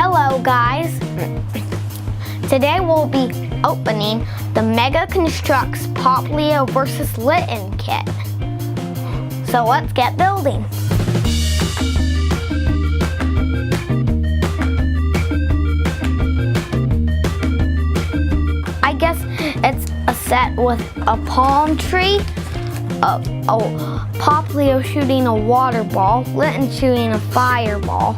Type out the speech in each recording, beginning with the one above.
Hello guys! Today we'll be opening the Megaconstrux Popplio vs. Litten kit. So let's get building. I guess it's a set with a palm tree, a Popplio shooting a water ball, Litten shooting a fireball.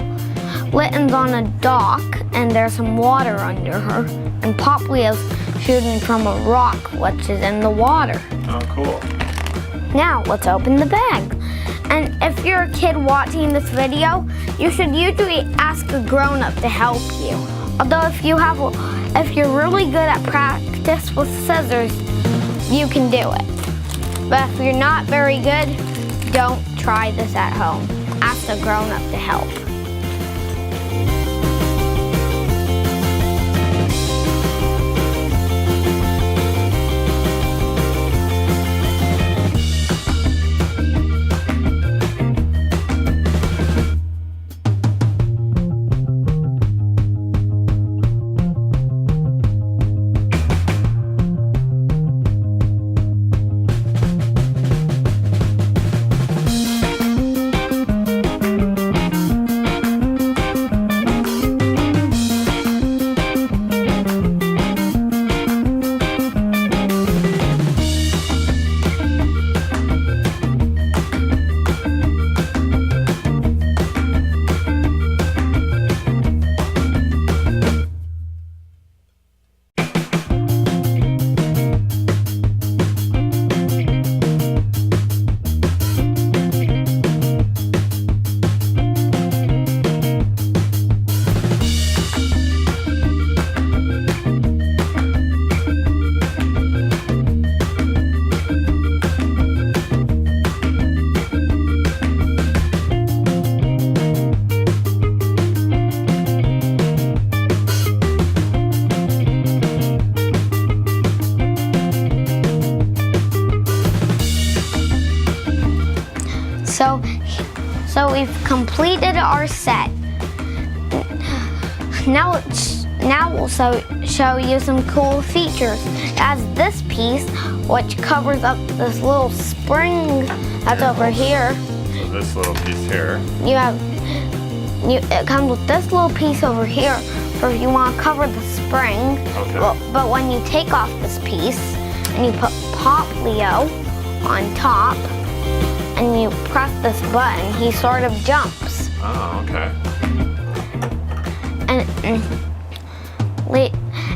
Litten's on a dock and there's some water under her, and Popplio's shooting from a rock which is in the water. Oh, cool. Now let's open the bag. And if you're a kid watching this video, you should usually ask a grown-up to help you. Although if you're really good at practice with scissors, you can do it. But if you're not very good, don't try this at home. Ask a grown-up to help. So we've completed our set. Now we'll show you some cool features. It has this piece, which covers up this little spring that's over here. So this little piece here. It comes with this little piece over here for if you want to cover the spring. Okay. But when you take off this piece and you put Popplio on top, and you press this button, he sort of jumps. Oh, okay.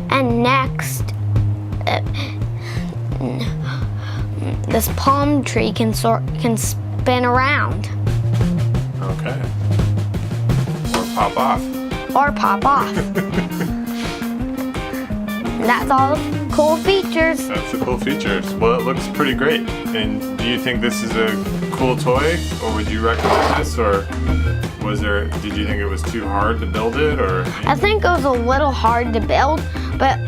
And next, this palm tree can spin around. Okay. Or pop off. Or pop off. That's all the cool features. That's the cool features. Well, it looks pretty great. And do you think this is a cool toy, or would you recommend this, or did you think it was too hard to build it, or? I think it was a little hard to build, but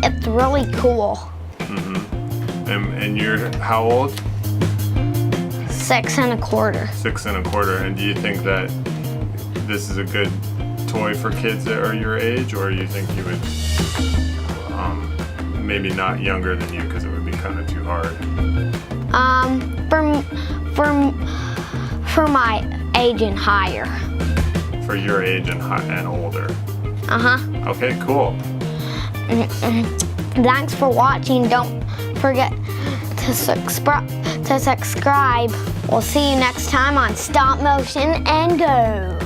it's really cool. Mm-hmm. And you're how old? 6 1/4. 6 1/4. And do you think that this is a good toy for kids that are your age, or you think you would maybe not younger than you, because it would be kind of too hard? For my age and higher. For your age and older. Uh-huh. Okay, cool. Thanks for watching. Don't forget to subscribe. We'll see you next time on Stop Motion and Go.